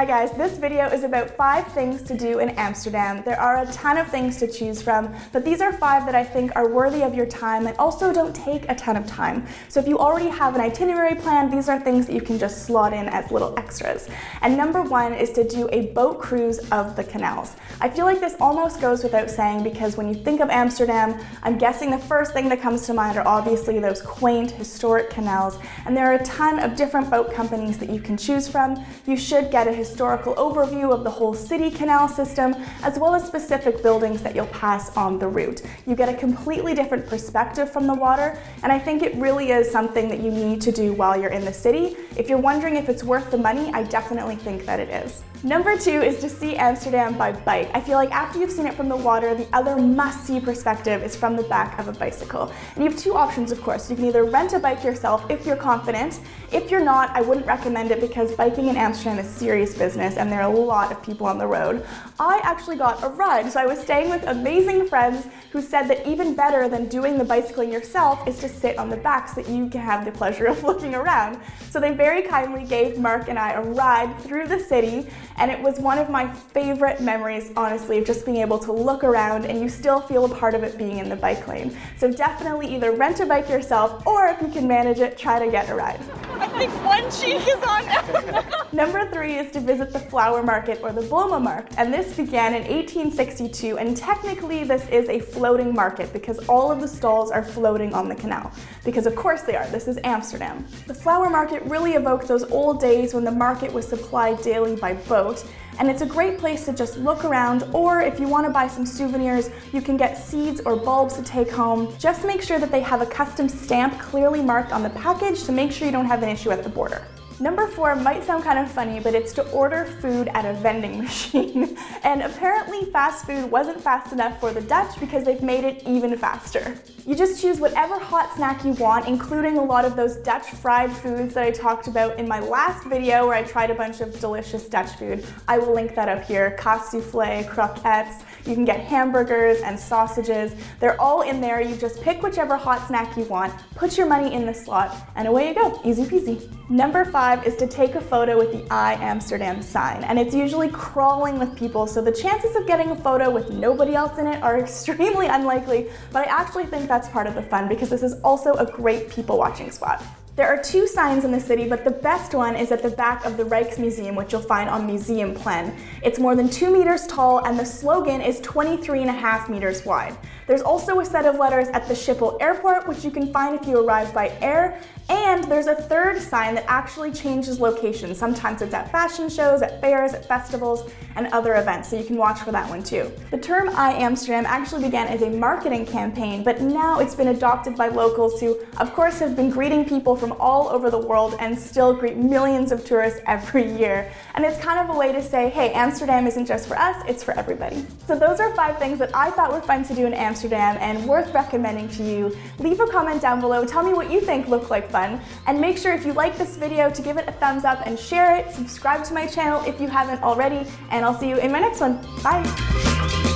Hi guys, this video is about 5 things to do in Amsterdam. There are a ton of things to choose from, but these are 5 that I think are worthy of your time and also don't take a ton of time. So if you already have an itinerary planned, these are things that you can just slot in as little extras. And number 1 is to do a boat cruise of the canals. I feel like this almost goes without saying because when you think of Amsterdam, I'm guessing the first thing that comes to mind are obviously those quaint, historic canals, and there are a ton of different boat companies that you can choose from. You should get a historical overview of the whole city canal system, as well as specific buildings that you'll pass on the route. You get a completely different perspective from the water, and I think it really is something that you need to do while you're in the city. If you're wondering if it's worth the money, I definitely think that it is. Number 2 is to see Amsterdam by bike. I feel like after you've seen it from the water, the other must-see perspective is from the back of a bicycle. And you have 2 options, of course. You can either rent a bike yourself if you're confident. If you're not, I wouldn't recommend it because biking in Amsterdam is serious business and there are a lot of people on the road. I actually got a ride, so I was staying with amazing friends who said that even better than doing the bicycling yourself is to sit on the back so that you can have the pleasure of looking around. So they very kindly gave Mark and I a ride through the city, and it was one of my favorite memories, honestly, of just being able to look around and you still feel a part of it being in the bike lane. So definitely either rent a bike yourself or if you can manage it, try to get a ride. I think one cheek is on. Number 3 is to visit the flower market or the Bloemenmarkt, and this began in 1862, and technically this is a floating market because all of the stalls are floating on the canal. Because of course they are, this is Amsterdam. The flower market really evokes those old days when the market was supplied daily by boat, and it's a great place to just look around, or if you want to buy some souvenirs, you can get seeds or bulbs to take home. Just make sure that they have a custom stamp clearly marked on the package to make sure you don't have an issue at the border. Number 4 might sound kind of funny, but it's to order food at a vending machine. And apparently fast food wasn't fast enough for the Dutch because they've made it even faster. You just choose whatever hot snack you want, including a lot of those Dutch fried foods that I talked about in my last video where I tried a bunch of delicious Dutch food. I will link that up here. Kaas soufflé, croquettes, you can get hamburgers and sausages. They're all in there. You just pick whichever hot snack you want, put your money in the slot, and away you go. Easy peasy. Number 5 is to take a photo with the I Amsterdam sign, and it's usually crawling with people, so the chances of getting a photo with nobody else in it are extremely unlikely, but I actually think that's part of the fun because this is also a great people watching spot. There are 2 signs in the city, but the best one is at the back of the Rijksmuseum, which you'll find on Museumplein. It's more than 2 meters tall, and the slogan is 23.5 meters wide. There's also a set of letters at the Schiphol airport, which you can find if you arrive by air, and there's a 3rd sign that actually changes location. Sometimes it's at fashion shows, at fairs, at festivals, and other events, so you can watch for that one too. The term I Amsterdam actually began as a marketing campaign, but now it's been adopted by locals who, of course, have been greeting people from all over the world and still greet millions of tourists every year. And it's kind of a way to say, hey, Amsterdam isn't just for us, it's for everybody. So those are 5 things that I thought were fun to do in Amsterdam and worth recommending to you. Leave a comment down below, tell me what you think looked like fun, and make sure if you like this video to give it a thumbs up and share it, subscribe to my channel if you haven't already, and I'll see you in my next one. Bye!